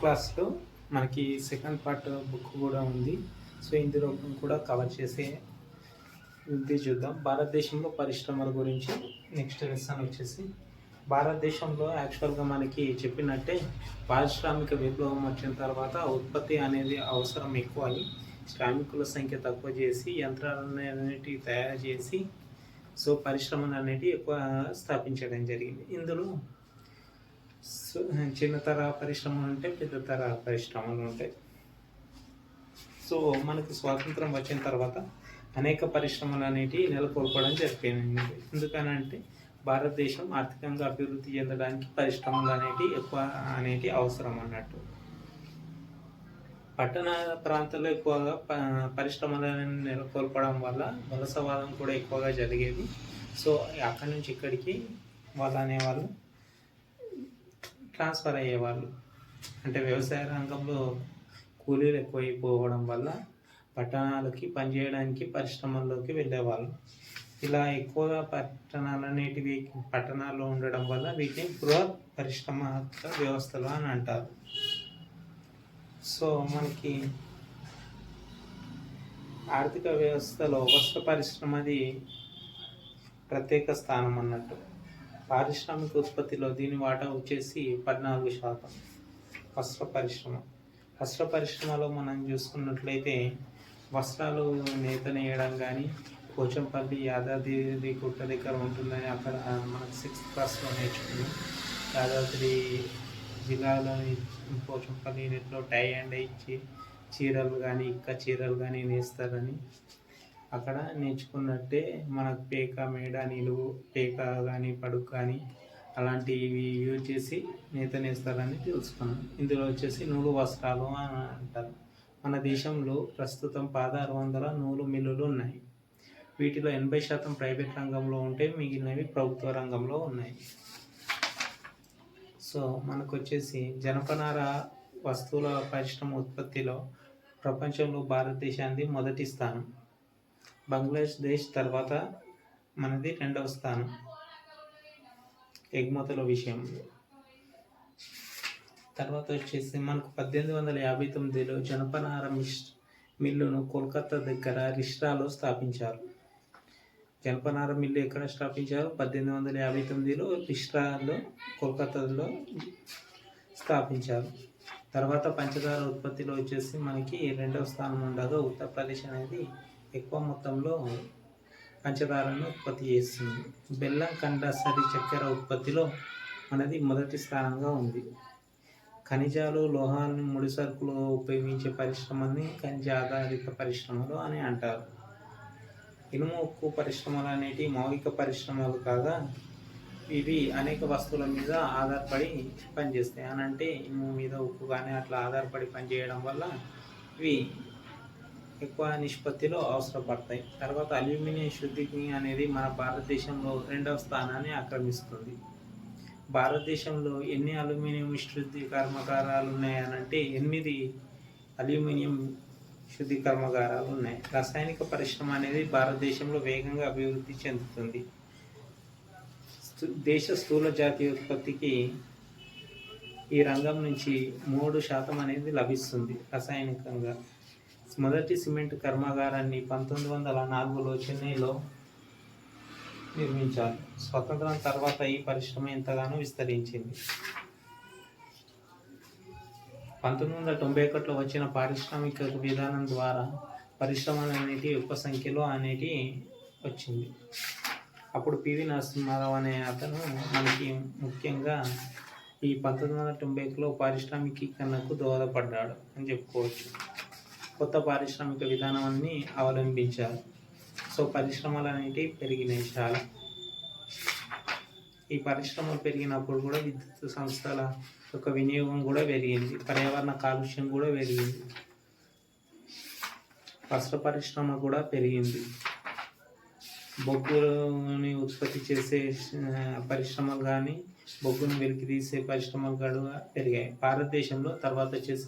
క్లాస్లో మనకి second part book కూడా ఉంది. సో ఇందులో కూడా కవర్ చేసే ఇది చూద్దాం. భారతదేశంలో పరిశ్రమల గురించి నెక్స్ట్ లెసన్ వచ్చేసి భారతదేశంలో యాక్చువల్గా మనకి చెప్పినట్టే పారిశ్రామిక విప్లవం వచ్చిన తర్వాత ఉత్పత్తి అనేది అవసరం ఎక్కువ అయి శ్రామికుల సంఖ్య తక్కువ చేసి యంత్రాలన్నిటివి తయారు చేసి సో పరిశ్రమలు అనేటివి ఎక్కువ స్థాపించడం జరిగింది. ఇందులో చిన్న తరహా పరిశ్రమలు ఉంటాయి, పెద్ద తరహా పరిశ్రమలు ఉంటాయి. సో మనకి స్వాతంత్రం వచ్చిన తర్వాత అనేక పరిశ్రమలు అనేటివి నెలకొల్పడం జరిపోయింది. ఎందుకనంటే భారతదేశం ఆర్థికంగా అభివృద్ధి చెందడానికి పరిశ్రమలు అనేటివి ఎక్కువ అనేటివి అవసరం అన్నట్టు. పట్టణ ప్రాంతాల్లో ఎక్కువగా పరిశ్రమలను నెలకొల్పడం వల్ల వలసవాదం కూడా ఎక్కువగా జరిగేది. సో అక్కడి నుంచి ఇక్కడికి వాళ్ళు అనేవాళ్ళు ట్రాన్స్ఫర్ అయ్యేవాళ్ళు. అంటే వ్యవసాయ రంగంలో కూలీలు ఎక్కువైపోవడం వల్ల పట్టణాలకి పనిచేయడానికి పరిశ్రమల్లోకి వెళ్ళేవాళ్ళు. ఇలా ఎక్కువగా పట్టణాల్లో ఉండడం వల్ల వీటిని బృహత్ పరిశ్రమాత్మక వ్యవస్థలు అని అంటారు. సో మనకి ఆర్థిక వ్యవస్థలో వస్త్ర పరిశ్రమది ప్రత్యేక స్థానం అన్నట్టు. పారిశ్రామిక ఉత్పత్తిలో దీని వాటా వచ్చేసి 14%. వస్త్ర పరిశ్రమలో మనం చూసుకున్నట్లయితే వస్త్రాలు నేత నేయడం కానీ పోచంపల్లి యాదాద్రి గుట్ట దగ్గర ఉంటుందని అక్కడ మనకు 6th క్లాస్లో నేర్చుకున్నాం. యాదాద్రి జిల్లాలోని పోచంపల్లి నెట్లో టై అండ్ ఇచ్చి చీరలు కానీ ఇక్క చీరలు కానీ నేస్తారని అక్కడ నేర్చుకున్నట్టే మనకు పేక మేడ నిలువు పేక కానీ పడుకు కానీ అలాంటివి యూజ్ చేసి నేత నేస్తారని తెలుసుకున్నాం. ఇందులో వచ్చేసి నూలు వస్త్రాలు అని అంటారు. మన దేశంలో ప్రస్తుతం 1600 నూలు మిల్లులు ఉన్నాయి. వీటిలో 80% ప్రైవేట్ రంగంలో ఉంటే మిగిలినవి ప్రభుత్వ రంగంలో ఉన్నాయి. సో మనకు వచ్చేసి జనపనార వస్తువుల పరిశ్రమ ఉత్పత్తిలో ప్రపంచంలో భారతదేశానికి మొదటి స్థానం. బంగ్లాదేశ్ తర్వాత మనది 2వ స్థానం ఎగుమతుల విషయంలో. తర్వాత వచ్చేసి మనకు 1859లో జనపనార మిల్లును కోల్కతా దగ్గర రిష్రాలో స్థాపించారు. జనపనార మిల్లు ఎక్కడ స్థాపించారు? 1859లో రిష్రాలో కోల్కతాలో స్థాపించారు. తర్వాత పంచదార ఉత్పత్తిలో వచ్చేసి మనకి 2వ స్థానం ఉండగా ఉత్తరప్రదేశ్ అనేది ఎక్కువ మొత్తంలో పంచదారను ఉత్పత్తి చేస్తుంది. బెల్లం కండసరి చక్కెర ఉత్పత్తిలో మనది మొదటి స్థానంగా ఉంది. ఖనిజాలు లోహాలను ముడి సరుకులు ఉపయోగించే పరిశ్రమని ఖనిజ ఆధారిత పరిశ్రమలు అని అంటారు. ఇనుము ఉక్కు పరిశ్రమలు అనేటివి మౌలిక పరిశ్రమలు కాగా ఇవి అనేక వస్తువుల మీద ఆధారపడి పనిచేస్తాయి. అని అంటే ఇనుము మీద ఉక్కు కానీ అట్లా ఆధారపడి పనిచేయడం వల్ల ఇవి ఎక్కువ నిష్పత్తిలో అవసరపడతాయి. తర్వాత అల్యూమినియం శుద్ధికి అనేది మన భారతదేశంలో 2వ స్థానాన్ని ఆక్రమిస్తుంది. భారతదేశంలో ఎన్ని అల్యూమినియం శుద్ధి కర్మాగారాలు ఉన్నాయనంటే 8 అల్యూమినియం శుద్ధి కర్మాగారాలు ఉన్నాయి. రసాయనిక పరిశ్రమ అనేది భారతదేశంలో వేగంగా అభివృద్ధి చెందుతుంది. దేశ స్థూల జాతీయ ఉత్పత్తికి ఈ రంగం నుంచి 3% అనేది లభిస్తుంది రసాయనికంగా. మొదటి సిమెంట్ కర్మాగారాన్ని 1904లో చెన్నైలో నిర్మించారు. స్వతంత్రం తర్వాత ఈ పరిశ్రమ ఎంతగానో విస్తరించింది. 1991లో వచ్చిన పారిశ్రామిక విధానం ద్వారా పరిశ్రమలు అనేటివి ఎక్కువ సంఖ్యలో అనేటివి వచ్చింది. అప్పుడు పివి నరసింహారావు అనే అతను మనకి ముఖ్యంగా ఈ 1991లో పారిశ్రామికీకరణకు దోహదపడ్డాడు అని చెప్పుకోవచ్చు. కొత్త పారిశ్రామిక విధానాన్ని అవలంబించారు. సో పరిశ్రమలు అనేటివి పెరిగినాయి చాలా. ఈ పరిశ్రమలు పెరిగినప్పుడు కూడా విద్యుత్ సంస్థల యొక్క వినియోగం కూడా పెరిగింది. పర్యావరణ కాలుష్యం కూడా పెరిగింది. వస్త్ర పరిశ్రమ కూడా పెరిగింది. బొగ్గుని ఉత్పత్తి చేసే పరిశ్రమలు కానీ బొగ్గును వెలికి తీసే పరిశ్రమలు కూడా పెరిగాయి. భారతదేశంలో తర్వాత వచ్చేసి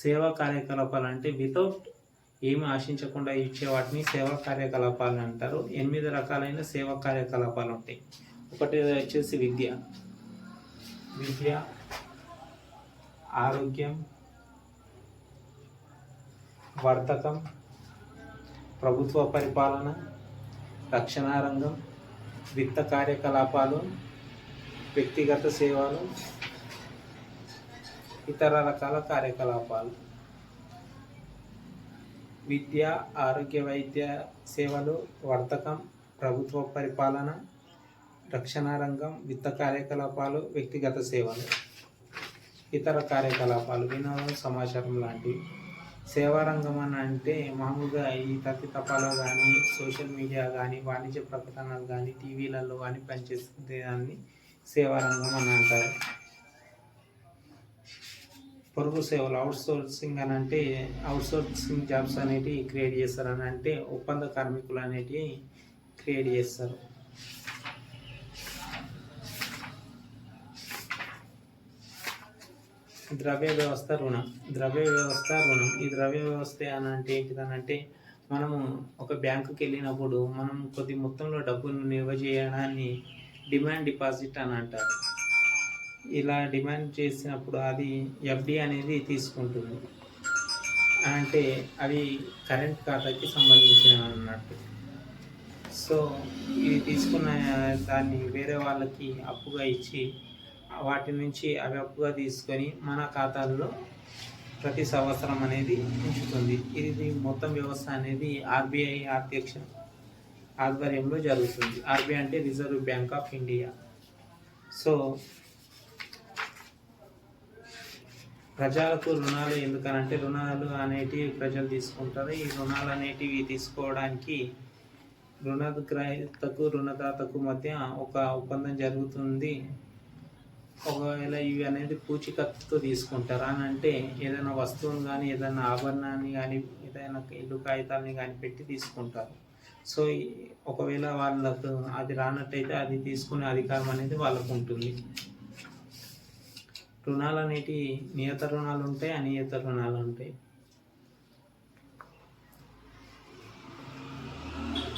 సేవా కార్యకలాపాలు అంటే వితౌట్ ఏమి ఆశించకుండా ఇచ్చే వాటిని సేవా కార్యకలాపాలు అంటారు. 8 రకాలైన సేవా కార్యకలాపాలు ఉంటాయి. ఒకటి వచ్చేసి విద్య, ఆరోగ్యం, వర్తకం, ప్రభుత్వ పరిపాలన, రక్షణ రంగం, విత్త కార్యకలాపాలు, వ్యక్తిగత సేవలు, ఇతర రకాల కార్యకలాపాలు. విద్య, ఆరోగ్య, వైద్య సేవలు, వర్తకం, ప్రభుత్వ పరిపాలన, రక్షణ రంగం, విత్త కార్యకలాపాలు, వ్యక్తిగత సేవలు, ఇతర కార్యకలాపాలు, వినోదం, సమాచారం లాంటివి. సేవా రంగం అని అంటే మామూలుగా ఈ తప్పితపాలో కానీ, సోషల్ మీడియా కానీ, వాణిజ్య ప్రకటనలు కానీ, టీవీలలో కానీ పనిచేసే దాన్ని సేవా రంగం అని అంటారు. పొరుగు సేవలు, అవుట్సోర్సింగ్ అని అంటే అవుట్సోర్సింగ్ జాబ్స్ అనేటివి క్రియేట్ చేస్తారు. అని అంటే ఒప్పంద కార్మికులు అనేటివి క్రియేట్ చేస్తారు. ద్రవ్య వ్యవస్థ, రుణం. ద్రవ్య వ్యవస్థ, రుణం. ఈ ద్రవ్య వ్యవస్థ అని అంటే ఏంటిదనంటే మనము ఒక బ్యాంకుకి వెళ్ళినప్పుడు మనం కొద్ది మొత్తంలో డబ్బును నిల్వ చేయడాన్ని డిమాండ్ డిపాజిట్ అని అంటారు. ఇలా డిమాండ్ చేసినప్పుడు అది ఎఫ్డి అనేది తీసుకుంటుంది. అంటే అవి కరెంట్ ఖాతాకి సంబంధించిన అన్నట్టు. సో ఇది తీసుకున్న దాన్ని వేరే వాళ్ళకి అప్పుగా ఇచ్చి వాటి నుంచి అవి అప్పుగా తీసుకొని మన ఖాతాల్లో ప్రతి సంవత్సరం అనేది ఉంచుతుంది. ఇది మొత్తం వ్యవస్థ అనేది ఆర్బీఐ అధ్యక్ష ఆధ్వర్యంలో జరుగుతుంది. ఆర్బీఐ అంటే reserve bank of India. So ప్రజలకు రుణాలు ఎందుకనంటే రుణాలు అనేటివి ప్రజలు తీసుకుంటారు. ఈ రుణాలు అనేటివి తీసుకోవడానికి రుణగ్రహీతకు రుణదాతకు మధ్య ఒక ఒప్పందం జరుగుతుంది. ఒకవేళ ఇవి అనేది పూచీకత్తుతో తీసుకుంటారు. అని అంటే ఏదైనా వస్తువును కానీ, ఏదైనా ఆభరణాన్ని కానీ, ఏదైనా ఇల్లు కాగితాలని కానీ పెట్టి తీసుకుంటారు. సో ఒకవేళ వాళ్ళకు అది రానట్టయితే అది తీసుకునే అధికారం అనేది వాళ్ళకు ఉంటుంది. రుణాలు అనేటి నియత రుణాలు ఉంటాయి, అనియత రుణాలు ఉంటాయి.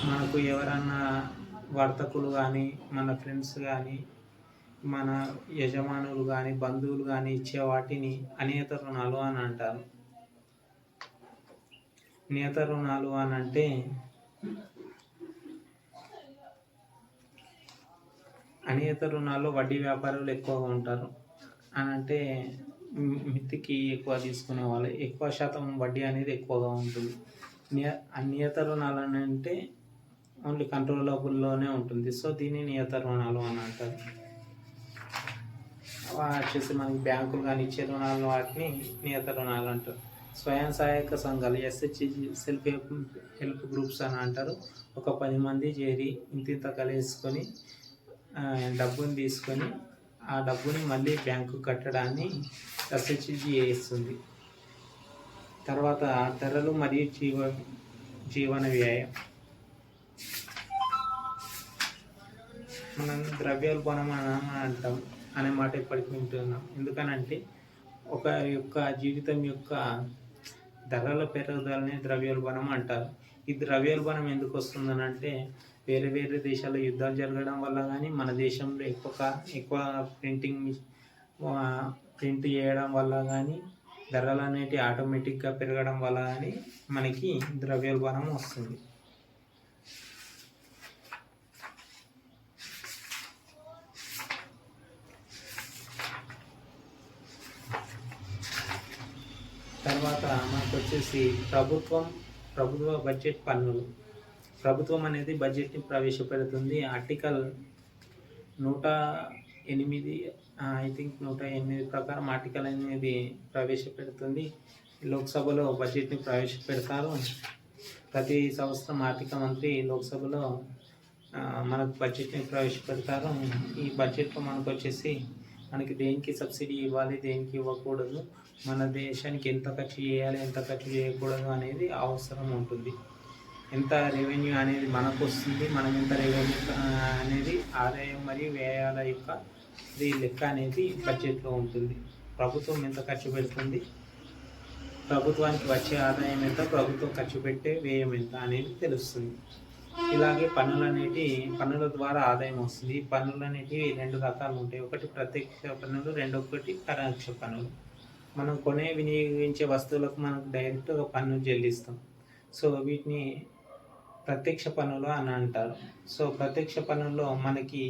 మనకు ఎవరన్నా వర్తకులు కానీ, మన ఫ్రెండ్స్ కానీ, మన యజమానులు కానీ, బంధువులు కానీ ఇచ్చే వాటిని అనియత రుణాలు అని అంటారు. నియత రుణాలు అని అంటే అనియత రుణాల్లో వడ్డీ వ్యాపారులు ఎక్కువగా ఉంటారు. అని అంటే మితికి ఎక్కువ తీసుకునే వాళ్ళు, ఎక్కువ శాతం వడ్డీ అనేది ఎక్కువగా ఉంటుంది. నియత రుణాలు అని అంటే ఓన్లీ కంట్రోలబుల్లోనే ఉంటుంది. సో దీన్ని నియత రుణాలు అని అంటారు. వచ్చేసి మనకి బ్యాంకులు కానీ ఇచ్చే రుణాలు వాటిని నియత రుణాలు అంటారు. స్వయం సహాయక సంఘాలు, ఎస్హెచ్జి సెల్ఫ్ హెల్ప్ గ్రూప్స్ అని అంటారు. ఒక 10 మంది చేరి ఇంత కలిసుకొని డబ్బుని తీసుకొని ఆ డబ్బుని మళ్ళీ బ్యాంకు కట్టడాన్ని ఎస్హెచ్జి చేస్తుంది. తర్వాత ధరలు మరియు జీవన వ్యయం. మనం ద్రవ్యోల్బణం అని అంటాం అనే మాట ఎప్పటికీ వింటున్నాం. ఎందుకనంటే ఒక యొక్క జీవితం యొక్క ధరల పెరుగుదలని ద్రవ్యోల్బణం అంటారు. ఈ ద్రవ్యోల్బణం ఎందుకు వస్తుందని అంటే వేరే వేరే దేశాల్లో యుద్ధాలు జరగడం వల్ల కానీ, మన దేశంలో ఎక్కువ ప్రింట్ చేయడం వల్ల కానీ, ధరలు అనేవి ఆటోమేటిక్గా పెరగడం వల్ల కానీ మనకి ద్రవ్యోల్బణం వస్తుంది. తర్వాత మనకు వచ్చేసి ప్రభుత్వ బడ్జెట్ పన్నులు. ప్రభుత్వం అనేది బడ్జెట్ని ప్రవేశపెడుతుంది. ఆర్టికల్ 108 108 ప్రకారం ఆర్టికల్ అనేది ప్రవేశపెడుతుంది. లోక్సభలో బడ్జెట్ని ప్రవేశపెడతారు. ప్రతి సంవత్సరం ఆర్థిక మంత్రి లోక్సభలో మనకు బడ్జెట్ని ప్రవేశపెడతారు. ఈ బడ్జెట్లో మనకు వచ్చేసి మనకి దేనికి సబ్సిడీ ఇవ్వాలి, దేనికి ఇవ్వకూడదు, మన దేశానికి ఎంత ఖర్చు చేయాలి, ఎంత ఖర్చు చేయకూడదు అనేది అవసరం ఉంటుంది. ఎంత రెవెన్యూ అనేది మనకు వస్తుంది, మనం ఎంత రెవెన్యూ అనేది ఆదాయం మరియు వ్యయాల యొక్క లెక్క అనేది బడ్జెట్లో ఉంటుంది. ప్రభుత్వం ఎంత ఖర్చు పెడుతుంది, ప్రభుత్వానికి వచ్చే ఆదాయం ఎంత, ప్రభుత్వం ఖర్చు పెట్టే వ్యయం ఎంత అనేది తెలుస్తుంది. ఇలాగే పన్నుల ద్వారా ఆదాయం వస్తుంది. ఈ పన్నులు అనేటివి 2 రకాలు ఉంటాయి. ఒకటి ప్రత్యక్ష పన్నులు, రెండొకటి పరోక్ష పన్నులు. మనం వినియోగించే వస్తువులకు మనకు డైరెక్ట్గా పన్ను చెల్లిస్తాం. సో వీటిని ప్రత్యక్ష పన్నులు అని అంటారు. సో ప్రత్యక్ష పన్నుల్లో మనకి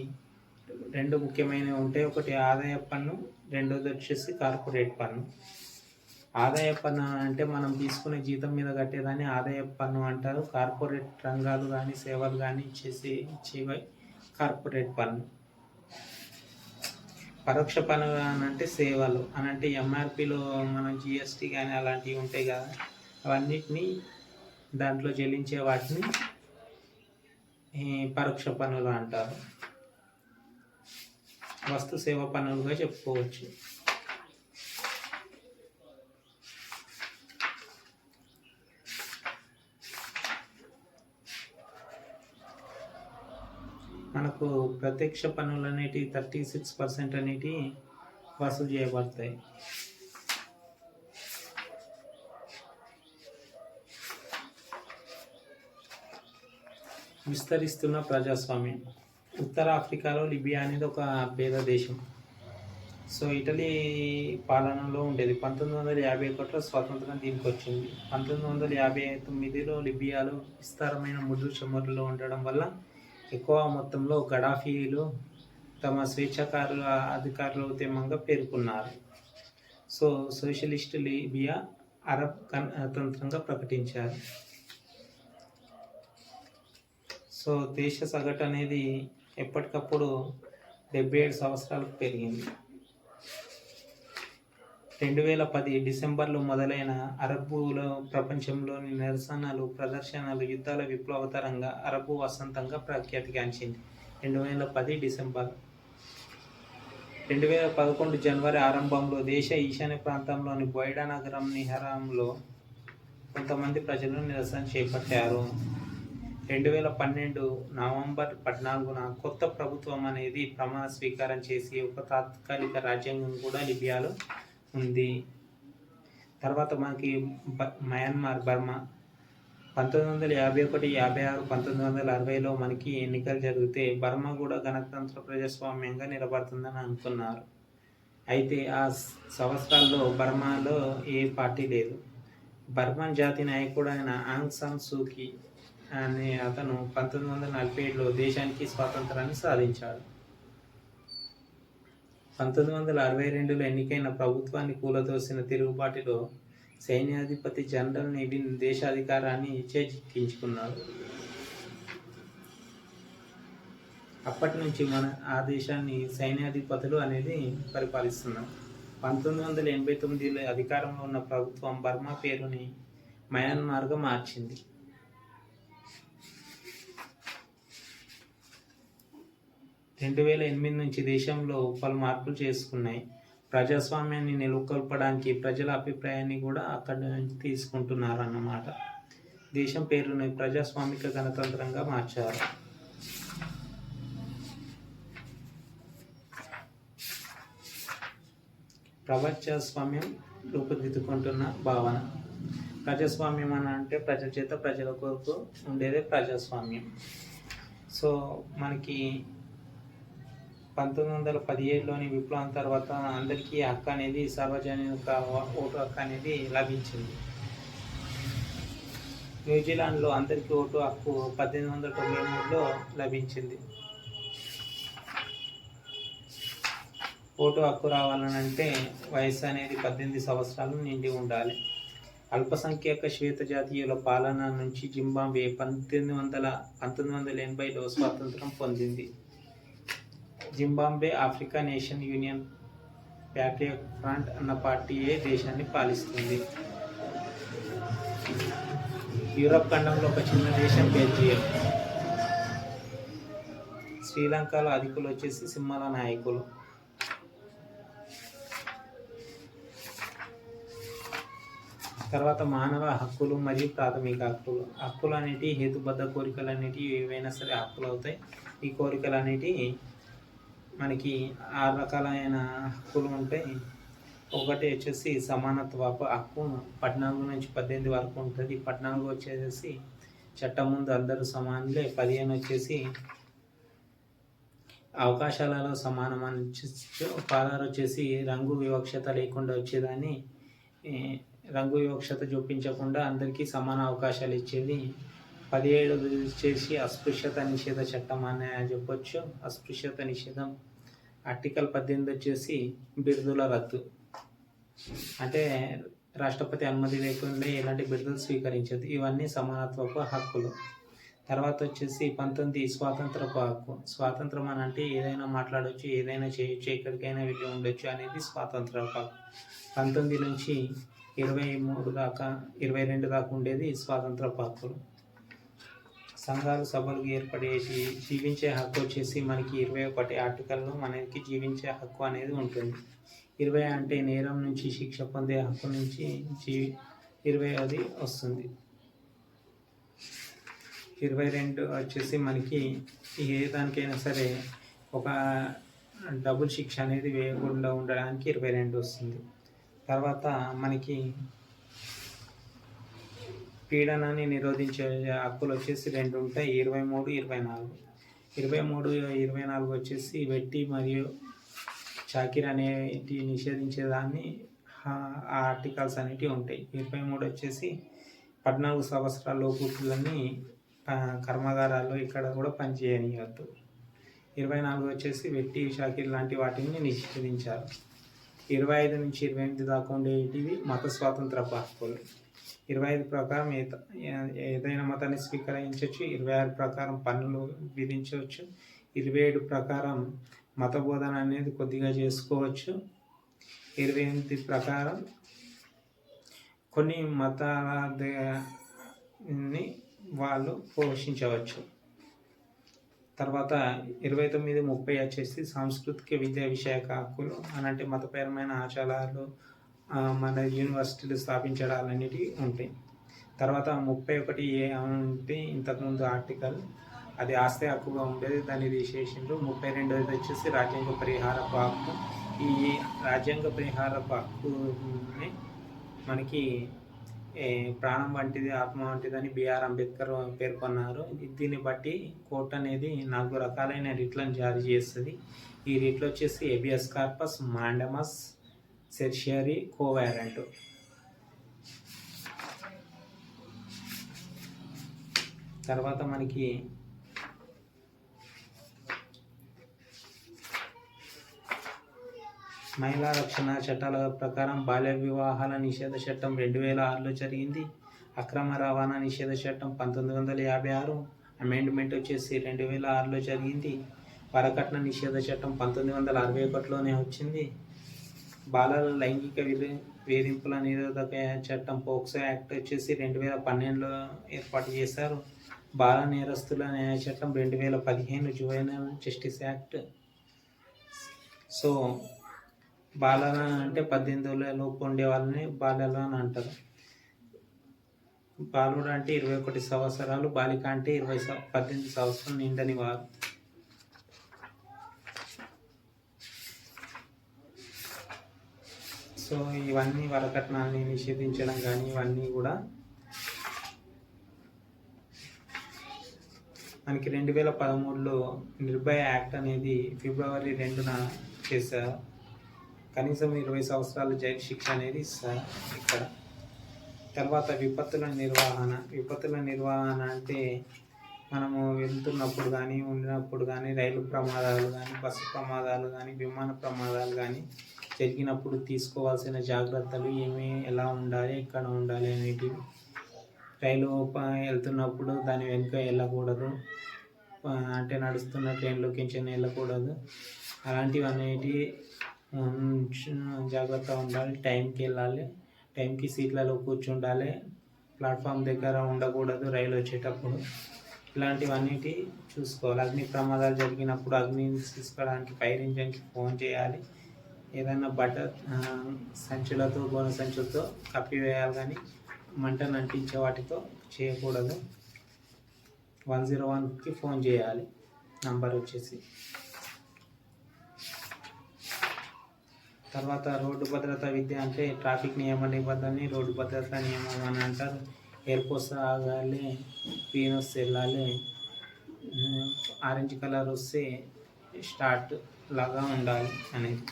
రెండు ముఖ్యమైనవి ఉంటాయి. ఒకటి ఆదాయ పన్ను, రెండోది వచ్చేసి కార్పొరేట్ పన్ను. ఆదాయ పన్ను అంటే మనం తీసుకునే జీతం మీద కట్టేదాన్ని ఆదాయ పన్ను అంటారు. కార్పొరేట్ రంగాలు కానీ సేవలు కానీ ఇచ్చేవి కార్పొరేట్ పన్ను. పరోక్ష పన్ను అని అంటే సేవలు అని అంటే ఎంఆర్పిలో మనం జిఎస్టీ కానీ అలాంటివి ఉంటాయి కదా, అవన్నిటినీ దాంట్లో చెల్లించే వాటిని పరోక్ష పన్నులు అంటారు. వస్తు సేవ పన్నులుగా చెప్పుకోవచ్చు. మనకు ప్రత్యక్ష పన్నులు అనేటివి 36% అనేటివి వసూలు చేయబడతాయి. విస్తరిస్తున్న ప్రజాస్వామ్యం. ఉత్తర ఆఫ్రికాలో లిబియా అనేది ఒక పేద దేశం. సో ఇటలీ పాలనలో ఉండేది. 1951లో స్వాతంత్రం దీనికి వచ్చింది. 1959లో లిబియాలో విస్తారమైన ముళ్ళు చమురులో ఉండడం వల్ల ఎక్కువ మొత్తంలో గడాఫీలు తమ స్వేచ్ఛాకారుల అధికారుల ఉద్యమంగా పేర్కొన్నారు. సో సోషలిస్ట్ లిబియా అరబ్ గణతంత్రంగా ప్రకటించారు. సో దేశ సగటు అనేది ఎప్పటికప్పుడు 77 సంవత్సరాలకు పెరిగింది. 2010 డిసెంబర్లో మొదలైన అరబ్బుల ప్రపంచంలోని నిరసనలు, ప్రదర్శనలు, యుద్ధాల విప్లవతరంగా అరబ్బు వసంతంగా ప్రఖ్యాతిగాంచింది. 2010 డిసెంబర్. 2011 జనవరి ఆరంభంలో దేశ ఈశాన్య ప్రాంతంలోని బొయిడా నగరం నిహరంలో కొంతమంది ప్రజలు నిరసన చేపట్టారు. 2012 నవంబర్ 14న కొత్త ప్రభుత్వం అనేది ప్రమాణ స్వీకారం చేసి ఒక తాత్కాలిక రాజ్యాంగం కూడా లిబియాలో ఉంది. తర్వాత మనకి మయన్మార్, బర్మా 1951, 56, 1960లో మనకి ఎన్నికలు జరిగితే బర్మా కూడా గణతంత్ర ప్రజాస్వామ్యంగా నిలబడుతుందని అనుకున్నారు. అయితే ఆ సంవత్సరాల్లో బర్మాలో ఏ పార్టీ లేదు. బర్మన్ జాతి నాయకుడైన ఆంగ్ సాన్ సూకీ అనే అతను 1947లో దేశానికి స్వాతంత్రాన్ని సాధించాడు. 1962లో ఎన్నికైన ప్రభుత్వాన్ని కూలదోసిన తిరుగుబాటులో సైన్యాధిపతి జనరల్ నివిన్ దేశాధికారాన్ని చేజిక్కించుకున్నాడు. అప్పటి నుంచి ఆ దేశాన్ని సైన్యాధిపతులు అనేది పరిపాలిస్తున్నారు. 1989లో అధికారంలో ఉన్న ప్రభుత్వం బర్మా పేరుని మయన్మార్గా మార్చింది. 2008 నుంచి దేశంలో పలు మార్పులు చేసుకున్నాయి. ప్రజాస్వామ్యాన్ని నెలకొల్పడానికి ప్రజల అభిప్రాయాన్ని కూడా అక్కడి నుంచి తీసుకుంటున్నారన్నమాట. దేశం పేరుని ప్రజాస్వామిక గణతంత్రంగా మార్చారు. ప్రజాస్వామ్యం రూపుదిద్దుకుంటున్న భావన. ప్రజాస్వామ్యం అని అంటే ప్రజల చేత ప్రజల కొరకు ఉండేదే ప్రజాస్వామ్యం. సో మనకి 1917లోని విప్లవం తర్వాత అందరికీ హక్కు అనేది సార్వజనిక ఓటు హక్కు అనేది లభించింది. న్యూజిలాండ్లో అందరికీ ఓటు హక్కు 1893లో లభించింది. ఓటు హక్కు రావాలనంటే వయసు అనేది 18 సంవత్సరాలు నిండి ఉండాలి. అల్పసంఖ్యాక శ్వేత జాతీయుల పాలన నుంచి జింబాబ్వే 1980లో స్వాతంత్రం పొందింది. Zimbabwe African nation union patriot front అన్న పార్టీయే దేశాన్ని పాలిస్తుంది. యూరప్ ఖండంలో ఒక చిన్న దేశం బెల్జియం. శ్రీలంకలో అధికులు వచ్చేసి సింహల నాయకులు. తర్వాత మానవ హక్కులు మరియు ప్రాథమిక హక్కులు. హక్కులు అనేటివి హేతుబద్ధ కోరికలు అనేటివి ఏవైనా సరే హక్కులు అవుతాయి. ఈ కోరికలు అనేటివి మనకి 6 రకాలైన హక్కులు ఉంటాయి. ఒకటి వచ్చేసి సమానత్వ హక్కు 14 నుంచి 18 వరకు ఉంటుంది. 14 వచ్చేసి చట్టం ముందు అందరూ సమానులే. 15 వచ్చేసి అవకాశాలలో సమానం అని 16 వచ్చేసి రంగు వివక్షత లేకుండా వచ్చేదాన్ని ఈ రంగు వివక్షత చూపించకుండా అందరికీ సమాన అవకాశాలు ఇచ్చేది. 17 వచ్చేసి అస్పృశ్యత నిషేధ చట్టం అని చెప్పొచ్చు. అస్పృశ్యత నిషేధం. ఆర్టికల్ 18 వచ్చేసి బిరుదుల రద్దు. అంటే రాష్ట్రపతి అనుమతి లేకుండా ఎలాంటి బిరుదులు స్వీకరించదు. ఇవన్నీ సమానత్వపు హక్కులు. తర్వాత వచ్చేసి 19 స్వాతంత్రపు హక్కు. స్వాతంత్రం అని అంటే ఏదైనా మాట్లాడవచ్చు, ఏదైనా చేయొచ్చు, ఎక్కడికైనా వెళ్ళి ఉండొచ్చు అనేది స్వాతంత్రపు హక్కు. 19 నుంచి 22 దాకా ఉండేది స్వాతంత్రపు హక్కులు. సంఘాలు సభలు ఏర్పడేసి జీవించే హక్కు వచ్చేసి మనకి 21 ఆర్టికల్లో మనకి జీవించే హక్కు అనేది ఉంటుంది. 20 అంటే నేరం నుంచి శిక్ష పొందే హక్కు నుంచి 20 వస్తుంది. 22 వచ్చేసి మనకి ఏ దానికైనా సరే ఒక డబుల్ శిక్ష అనేది వేయకుండా ఉండడానికి 22 వస్తుంది. తర్వాత మనకి పీడనాన్ని నిరోధించే హక్కులు వచ్చేసి 2 ఉంటాయి, 23, 24. 23, 24 వచ్చేసి వెట్టి మరియు చాకిరి అనేటి నిషేధించేదాన్ని ఆర్టికల్స్ అనేటివి ఉంటాయి. 23 వచ్చేసి 14 సంవత్సరాల లోపు పిల్లల్ని కర్మాగారాల్లో ఇక్కడ కూడా పనిచేయనివ్వద్దు. 24 వచ్చేసి వెట్టి చాకిరి లాంటి వాటిని నిషేధించారు. 25 నుంచి 28 దాకా ఉండేటివి మత స్వాతంత్ర హక్కులు. 25 ప్రకారం ఏదైనా మతాన్ని స్వీకరించవచ్చు. 26 ప్రకారం పన్నులు విధించవచ్చు. 27 ప్రకారం మత బోధన అనేది కొద్దిగా చేసుకోవచ్చు. 28 ప్రకారం కొన్ని మతాలని వాళ్ళు పోషించవచ్చు. తర్వాత 29, 30 వచ్చేసి సాంస్కృతిక విద్యా విషయక హక్కులు అని అంటే మతపరమైన ఆచారాలు మన యూనివర్సిటీలు స్థాపించడాలన్నిటివి ఉంటాయి. తర్వాత 31 అంటే ఇంతకుముందు ఆర్టికల్ అది ఆస్తి హక్కుగా ఉండేది, దాన్ని తీసేసిండ్రు. 32 వచ్చేసి రాజ్యాంగ పరిహారపు హక్కు. ఈ రాజ్యాంగ పరిహారపు హక్కుని మనకి ప్రాణం వంటిది, ఆత్మ వంటిదని బిఆర్ అంబేద్కర్ పేర్కొన్నారు. దీన్ని బట్టి కోర్టు అనేది 4 రకాలైన రిట్లను జారీ చేస్తుంది. ఈ రిట్లు వచ్చేసి హేబియస్ కార్పస్, మాండమస్, సెర్షియరీ, కోవారెంట్. తర్వాత మనకి మహిళా రక్షణ చట్టాల ప్రకారం బాల్య వివాహాల నిషేధ చట్టం 2006లో జరిగింది. అక్రమ రవాణా నిషేధ చట్టం 1956, అమెండ్మెంట్ వచ్చేసి 2006లో జరిగింది. వరకట్న నిషేధ చట్టం 1961లోనే వచ్చింది. బాలల లైంగిక వేధింపుల నిరోధక చట్టం పోక్సో యాక్ట్ వచ్చేసి 2012లో ఏర్పాటు చేశారు. బాల నేరస్తుల న్యాయ చట్టం 2015 జువెనైల్ జస్టిస్ యాక్ట్. సో బాలల అంటే 18 లోపు ఉండే వాళ్ళని బాలలు అని అంటారు. బాలుడు అంటే 21 సంవత్సరాలు, బాలిక అంటే 18 సంవత్సరాలు నిండని వారు. సో ఇవన్నీ వరకట్నాన్ని నిషేధించడం కానీ ఇవన్నీ కూడా మనకి 2013లో నిర్భయ యాక్ట్ అనేది ఫిబ్రవరి 2న చేశారు. కనీసం 20 సంవత్సరాల జైలు శిక్ష అనేది ఇస్తారు ఇక్కడ. తర్వాత విపత్తుల నిర్వహణ అంటే మనము వెళ్తున్నప్పుడు కానీ ఉండినప్పుడు కానీ రైలు ప్రమాదాలు కానీ బస్సు ప్రమాదాలు కానీ విమాన ప్రమాదాలు కానీ జరిగినప్పుడు తీసుకోవాల్సిన జాగ్రత్తలు ఎలా ఉండాలి, ఎక్కడ ఉండాలి అనేటివి. రైలు వెళ్తున్నప్పుడు దాని వెనుక వెళ్ళకూడదు, అంటే నడుస్తున్న ట్రైన్లోకి వెళ్ళకూడదు. అలాంటివి అనేటివి జాగ్రత్త ఉండాలి. టైంకి వెళ్ళాలి, టైంకి సీట్లలో కూర్చుండాలి, ప్లాట్ఫామ్ దగ్గర ఉండకూడదు రైలు వచ్చేటప్పుడు. ఇలాంటివన్నిటి చూసుకోవాలి. అగ్ని ప్రమాదాలు జరిగినప్పుడు అగ్నిని తీసుకోవడానికి ఫైర్ ఇంజన్కి ఫోన్ చేయాలి. ఏదైనా సంచులతో గోనె సంచులతో కప్పివేయాలి, కానీ మంటను అంటించే వాటితో చేయకూడదు. 101కి ఫోన్ చేయాలి నంబర్ వచ్చేసి. తర్వాత రోడ్డు భద్రతా విద్య అంటే ట్రాఫిక్ నియమ నిబంధనని రోడ్డు భద్రతా నియమం అని అంటారు. ఎయిర్పోర్ట్స్ ఆగాలి, పీనోస్ వెళ్ళాలి, ఆరెంజ్ కలర్ వస్తే స్టార్ట్ లాగా ఉండాలి అనేది.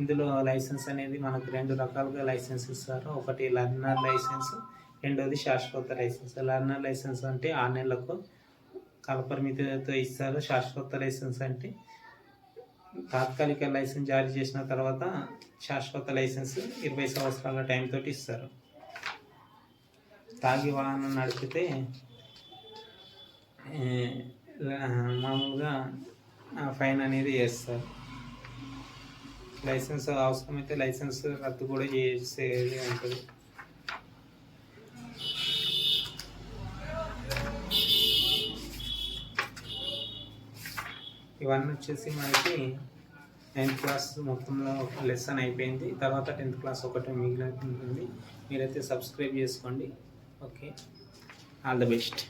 ఇందులో లైసెన్స్ అనేది మనకు 2 రకాలుగా లైసెన్స్ ఇస్తారు. ఒకటి లర్నర్ లైసెన్స్, రెండోది శాశ్వత లైసెన్స్. లర్నర్ లైసెన్స్ అంటే 6 నెలలకు కాలపరిమితితో ఇస్తారు. శాశ్వత లైసెన్స్ అంటే తాత్కాలిక లైసెన్స్ జారీ చేసిన తర్వాత శాశ్వత లైసెన్స్ 20 సంవత్సరాల టైం తోటి ఇస్తారు. తాగి వాహనం నడిపితే మామూలుగా ఫైన్ అనేది వేస్తారు. లైసెన్స్ అవసరమైతే లైసెన్స్ రద్దు కూడా చేసేది ఉంటుంది. ఇవన్నీ వచ్చేసి మనకి 9th క్లాస్ మొత్తంలో ఒక లెసన్ అయిపోయింది. తర్వాత 10th క్లాస్ ఒకటి మిగిలి ఉంటుంది. మీరైతే సబ్స్క్రైబ్ చేసుకోండి. Okay, all the best.